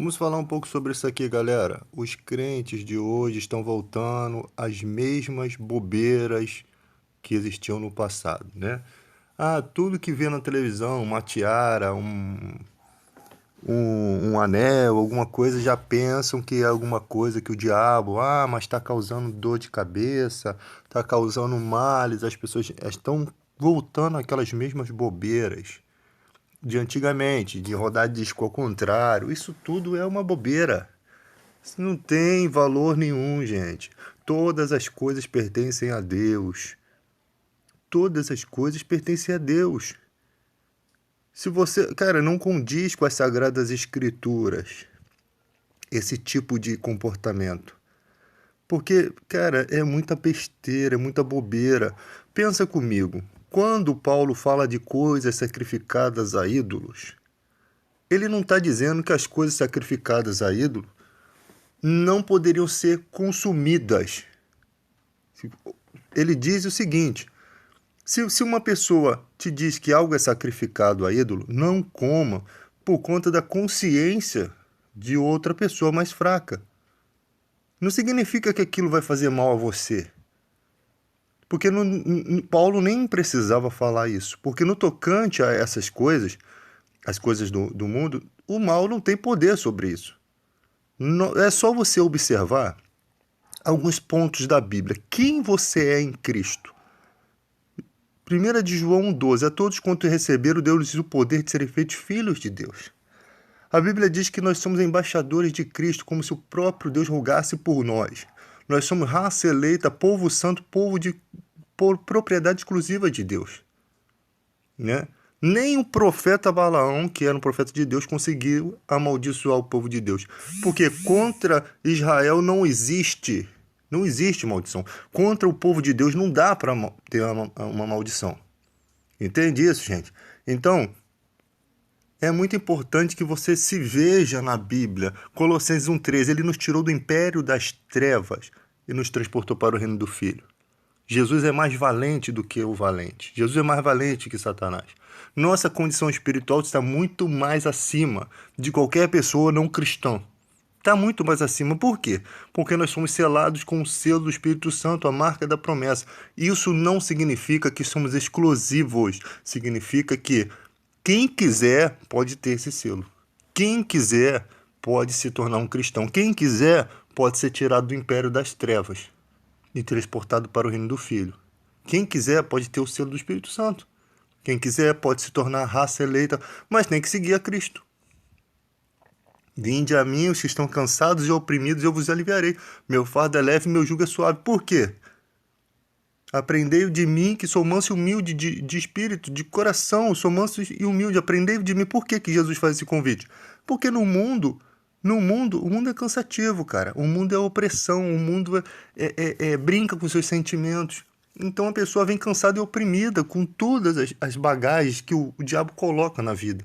Vamos falar um pouco sobre isso aqui, galera. Os crentes de hoje estão voltando às mesmas bobeiras que existiam no passado, né? Ah, tudo que vê na televisão, uma tiara, um anel, alguma coisa, já pensam que é alguma coisa que o diabo, mas está causando dor de cabeça, está causando males, as pessoas estão voltando àquelas mesmas bobeiras de antigamente, de rodar disco ao contrário. Isso tudo é uma bobeira. Isso não tem valor nenhum, gente. Todas as coisas pertencem a Deus. Todas as coisas pertencem a Deus. Se você, cara, não condiz com as sagradas escrituras esse tipo de comportamento. Porque, cara, é muita besteira, é muita bobeira. Pensa comigo. Quando Paulo fala de coisas sacrificadas a ídolos, ele não está dizendo que as coisas sacrificadas a ídolo não poderiam ser consumidas. Ele diz o seguinte: se uma pessoa te diz que algo é sacrificado a ídolo, não coma por conta da consciência de outra pessoa mais fraca. Não significa que aquilo vai fazer mal a você. Porque Paulo nem precisava falar isso. Porque no tocante a essas coisas, as coisas do mundo, o mal não tem poder sobre isso. É só você observar alguns pontos da Bíblia. Quem você é em Cristo? 1 de João 1,12: a todos quanto receberam, deu-lhes o poder de serem feitos filhos de Deus. A Bíblia diz que nós somos embaixadores de Cristo, como se o próprio Deus rogasse por nós. Nós somos raça eleita, povo santo, por propriedade exclusiva de Deus, né? Nem o profeta Balaão, que era um profeta de Deus, conseguiu amaldiçoar o povo de Deus. Porque contra Israel não existe maldição. Contra o povo de Deus não dá para ter uma maldição. Entende isso, gente? Então, é muito importante que você se veja na Bíblia. Colossenses 1,13, ele nos tirou do império das trevas e nos transportou para o reino do Filho. Jesus é mais valente do que o valente. Jesus é mais valente que Satanás. Nossa condição espiritual está muito mais acima de qualquer pessoa não cristã. Está muito mais acima. Por quê? Porque nós somos selados com o selo do Espírito Santo, a marca da promessa. Isso não significa que somos exclusivos. Significa que quem quiser pode ter esse selo. Quem quiser pode se tornar um cristão. Quem quiser pode ser tirado do império das trevas e transportado para o reino do Filho. Quem quiser pode ter o selo do Espírito Santo. Quem quiser pode se tornar raça eleita, mas tem que seguir a Cristo. Vinde a mim os que estão cansados e oprimidos, eu vos aliviarei. Meu fardo é leve e meu jugo é suave. Por quê? Aprendei de mim, que sou manso e humilde de espírito, de coração, sou manso e humilde. Aprendei de mim. Por que Jesus faz esse convite? Porque o mundo é cansativo, cara. O mundo é opressão, o mundo brinca com seus sentimentos. Então a pessoa vem cansada e oprimida com todas as bagagens que o diabo coloca na vida.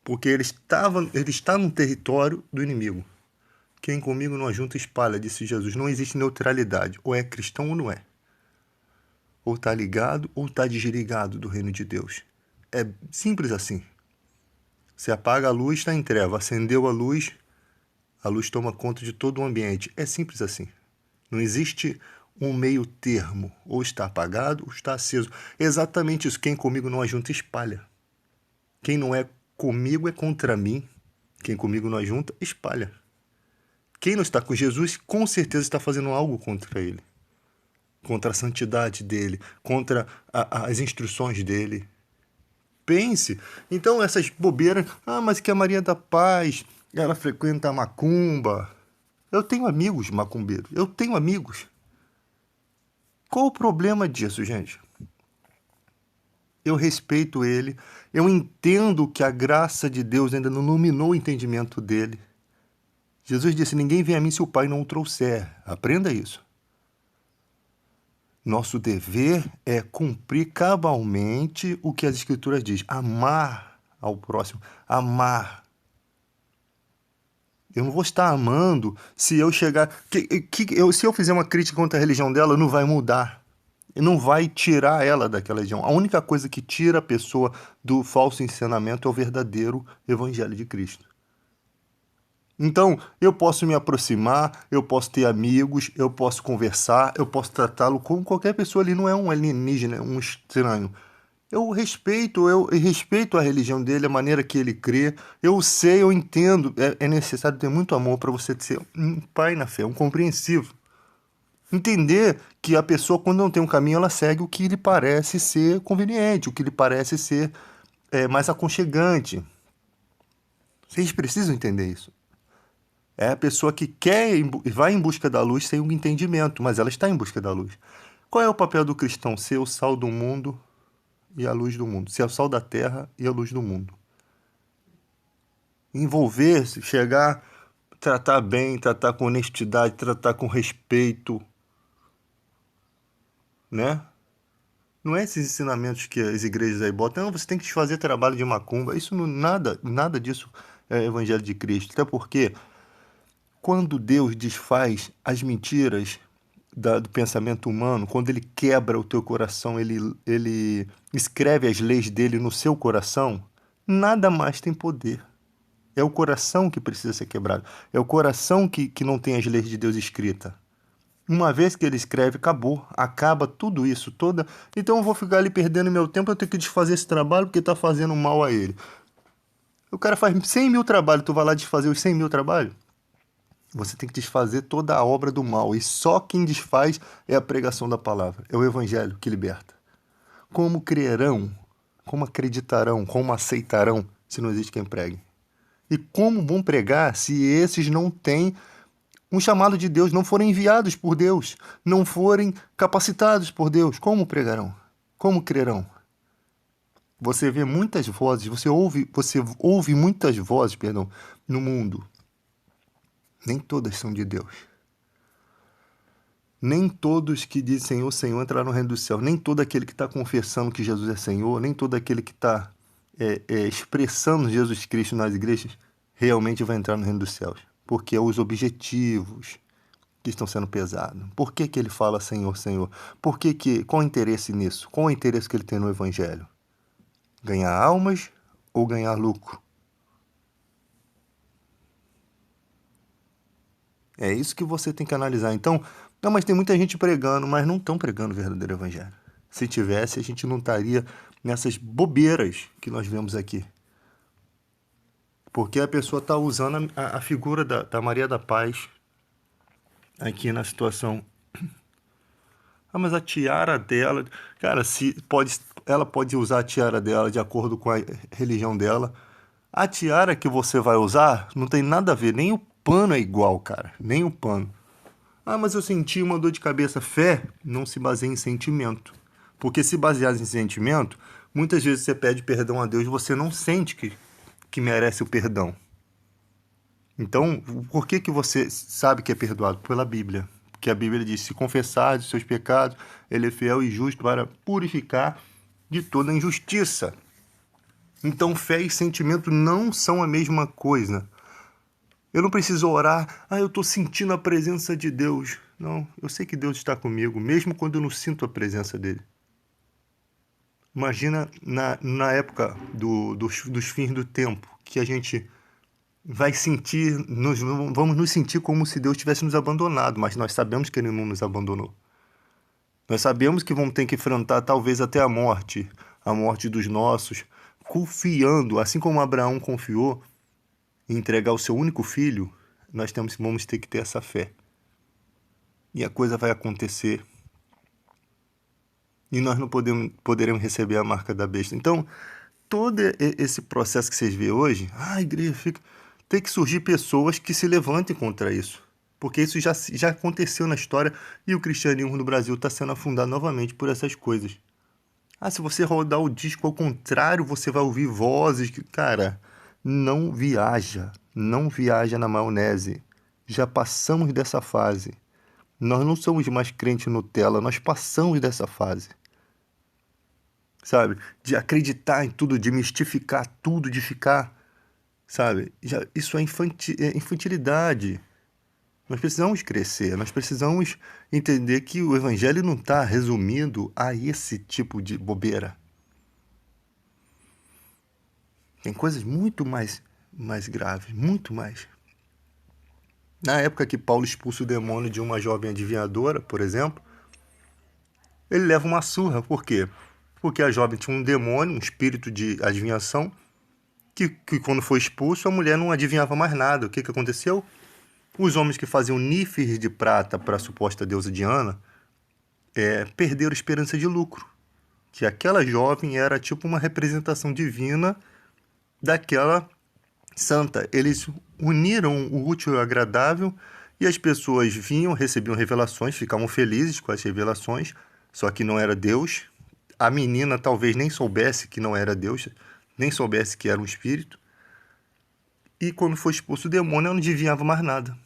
Porque ele está no território do inimigo. Quem comigo não ajunta espalha, disse Jesus. Não existe neutralidade. Ou é cristão ou não é. Ou está ligado ou está desligado do reino de Deus. É simples assim. Se apaga a luz, está em treva. Acendeu a luz toma conta de todo o ambiente. É simples assim. Não existe um meio termo. Ou está apagado ou está aceso. É exatamente isso. Quem comigo não ajunta, espalha. Quem não é comigo é contra mim. Quem comigo não ajunta, espalha. Quem não está com Jesus, com certeza está fazendo algo contra ele. Contra a santidade dele, contra as instruções dele. Pense. Então, essas bobeiras. Mas que a Maria da Paz, ela frequenta a macumba. Eu tenho amigos macumbeiros. Eu tenho amigos. Qual o problema disso, gente? Eu respeito ele. Eu entendo que a graça de Deus ainda não iluminou o entendimento dele. Jesus disse: ninguém vem a mim se o Pai não o trouxer. Aprenda isso. Nosso dever é cumprir cabalmente o que as Escrituras dizem. Amar ao próximo. Amar. Eu não vou estar amando se eu chegar... se eu fizer uma crítica contra a religião dela, não vai mudar. Não vai tirar ela daquela religião. A única coisa que tira a pessoa do falso ensinamento é o verdadeiro evangelho de Cristo. Então, eu posso me aproximar, eu posso ter amigos, eu posso conversar, eu posso tratá-lo como qualquer pessoa. Ele não é um alienígena, um estranho. Eu respeito a religião dele, a maneira que ele crê. Eu sei, eu entendo. É necessário ter muito amor para você ser um pai na fé, um compreensivo. Entender que a pessoa, quando não tem um caminho, ela segue o que lhe parece ser conveniente, o que lhe parece ser mais aconchegante. Vocês precisam entender isso. É a pessoa que vai em busca da luz sem um entendimento, mas ela está em busca da luz. Qual é o papel do cristão? Ser o sal do mundo e a luz do mundo. Ser o sal da terra e a luz do mundo. Envolver-se, chegar, tratar bem, tratar com honestidade, tratar com respeito, né? Não é esses ensinamentos que as igrejas aí botam. Não, você tem que desfazer trabalho de macumba. Isso não, nada disso é evangelho de Cristo. Até porque quando Deus desfaz as mentiras do pensamento humano, quando ele quebra o teu coração, ele escreve as leis dele no seu coração, nada mais tem poder. É o coração que precisa ser quebrado. É o coração que não tem as leis de Deus escritas. Uma vez que ele escreve, acabou. Acaba tudo isso, toda. Então eu vou ficar ali perdendo meu tempo, eu tenho que desfazer esse trabalho porque está fazendo mal a ele. O cara faz 100 mil trabalhos, tu vai lá desfazer os 100 mil trabalhos? Você tem que desfazer toda a obra do mal. E só quem desfaz é a pregação da palavra. É o evangelho que liberta. Como crerão? Como acreditarão? Como aceitarão se não existe quem pregue? E como vão pregar se esses não têm um chamado de Deus, não forem enviados por Deus, não forem capacitados por Deus? Como pregarão? Como crerão? Você vê muitas vozes, você ouve muitas vozes, perdão, no mundo. Nem todas são de Deus. Nem todos que dizem Senhor, Senhor entrarão no reino do céu. Nem todo aquele que está confessando que Jesus é Senhor, nem todo aquele que está expressando Jesus Cristo nas igrejas realmente vai entrar no reino dos céus. Porque é os objetivos que estão sendo pesados. Por que ele fala Senhor, Senhor? Qual o interesse nisso? Qual o interesse que ele tem no Evangelho? Ganhar almas ou ganhar lucro? É isso que você tem que analisar. Então, não, mas tem muita gente pregando, mas não estão pregando o verdadeiro evangelho. Se tivesse, a gente não estaria nessas bobeiras que nós vemos aqui. Porque a pessoa está usando a figura da Maria da Paz aqui na situação. Ah, mas a tiara dela, cara, ela pode usar a tiara dela de acordo com a religião dela. A tiara que você vai usar não tem nada a ver, nem o pano é igual, cara, nem o pano. Ah, mas eu senti uma dor de cabeça. Fé não se baseia em sentimento. Porque se basear em sentimento, muitas vezes você pede perdão a Deus e você não sente que merece o perdão. Então, por que você sabe que é perdoado? Pela Bíblia. Porque a Bíblia diz, se confessar os seus pecados, ele é fiel e justo para purificar de toda injustiça. Então, fé e sentimento não são a mesma coisa. Eu não preciso orar, eu estou sentindo a presença de Deus. Não, eu sei que Deus está comigo, mesmo quando eu não sinto a presença dele. Imagina na época dos fins do tempo, que a gente vai sentir, vamos nos sentir como se Deus tivesse nos abandonado, mas nós sabemos que ele não nos abandonou. Nós sabemos que vamos ter que enfrentar talvez até a morte dos nossos, confiando, assim como Abraão confiou, em entregar o seu único filho, vamos ter que ter essa fé. E a coisa vai acontecer. E nós não poderemos receber a marca da besta. Então, todo esse processo que vocês vêem hoje, a igreja tem que surgir pessoas que se levantem contra isso. Porque isso já aconteceu na história e o cristianismo no Brasil está sendo afundado novamente por essas coisas. Se você rodar o disco ao contrário, você vai ouvir vozes que, cara, não viaja na maionese. Já passamos dessa fase. Nós não somos mais crentes Nutella, nós passamos dessa fase. Sabe? De acreditar em tudo, de mistificar tudo, de ficar, sabe? Isso é infantilidade. Nós precisamos crescer, nós precisamos entender que o evangelho não está resumido a esse tipo de bobeira. Tem coisas muito mais graves, muito mais. Na época que Paulo expulsa o demônio de uma jovem adivinhadora, por exemplo, ele leva uma surra. Por quê? Porque a jovem tinha um demônio, um espírito de adivinhação, que quando foi expulso, a mulher não adivinhava mais nada. O que aconteceu? Os homens que faziam níferes de prata para a suposta deusa Diana perderam esperança de lucro. Que aquela jovem era tipo uma representação divina daquela santa. Eles uniram o útil ao agradável e as pessoas vinham, recebiam revelações, ficavam felizes com as revelações, só que não era Deus. A menina talvez nem soubesse que não era Deus, nem soubesse que era um espírito. E quando foi expulso o demônio, ela não adivinhava mais nada.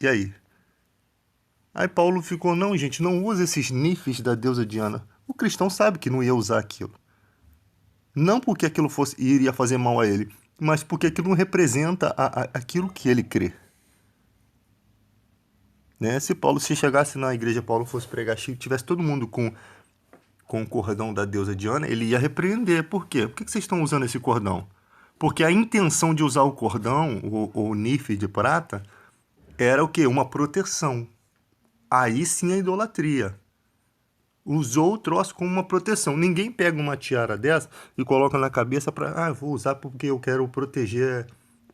E aí? Aí Paulo ficou, não, gente, não usa esses nífeis da deusa Diana. O cristão sabe que não ia usar aquilo. Não porque aquilo iria fazer mal a ele, mas porque aquilo não representa aquilo que ele crê. Né? Se chegasse na igreja, Paulo fosse pregar Chico, tivesse todo mundo com o cordão da deusa Diana, ele ia repreender. Por quê? Por que vocês estão usando esse cordão? Porque a intenção de usar o cordão, o nífe de prata, era o quê? Uma proteção. Aí sim a idolatria. Usou o troço como uma proteção. Ninguém pega uma tiara dessa e coloca na cabeça para, vou usar porque eu quero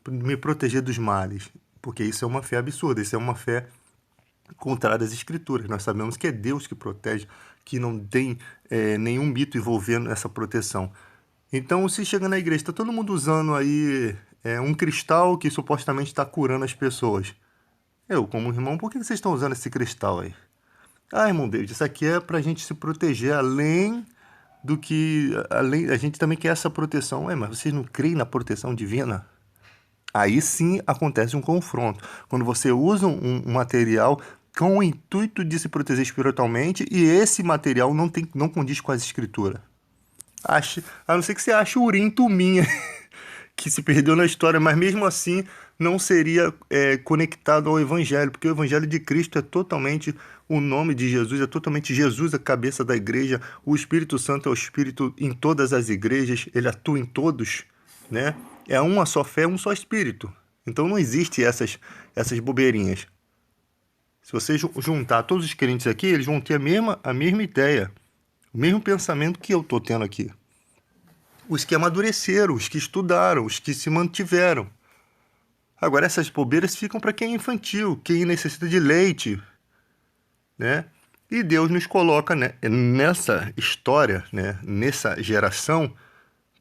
me proteger dos males. Porque isso é uma fé absurda, isso é uma fé contrária às escrituras. Nós sabemos que é Deus que protege, que não tem nenhum mito envolvendo essa proteção. Então, se chega na igreja, está todo mundo usando aí um cristal que supostamente está curando as pessoas. Eu, como irmão, por que vocês estão usando esse cristal aí? Irmão David, isso aqui é para a gente se proteger além do que... a gente também quer essa proteção. Mas vocês não creem na proteção divina? Aí sim acontece um confronto. Quando você usa um material com o intuito de se proteger espiritualmente e esse material não condiz com as escrituras. A não ser que você ache o Urim Tumim que se perdeu na história, mas mesmo assim não seria conectado ao Evangelho, porque o Evangelho de Cristo é totalmente o nome de Jesus, é totalmente Jesus a cabeça da igreja, o Espírito Santo é o Espírito em todas as igrejas, ele atua em todos, né? É uma só fé, um só Espírito. Então não existe essas bobeirinhas. Se você juntar todos os crentes aqui, eles vão ter a mesma ideia, o mesmo pensamento que eu estou tendo aqui. Os que amadureceram, os que estudaram, os que se mantiveram. Agora, essas bobeiras ficam para quem é infantil, quem necessita de leite, né? E Deus nos coloca, né, nessa história, né, nessa geração,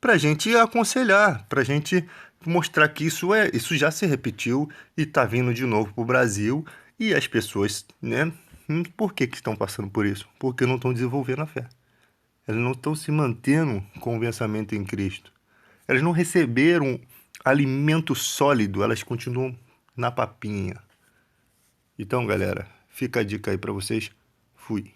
para a gente aconselhar, para a gente mostrar que isso já se repetiu e está vindo de novo para o Brasil. E as pessoas, né, por que estão passando por isso? Porque não estão desenvolvendo a fé. Elas não estão se mantendo com o pensamento em Cristo. Elas não receberam alimento sólido, elas continuam na papinha. Então, galera, fica a dica aí para vocês. Fui.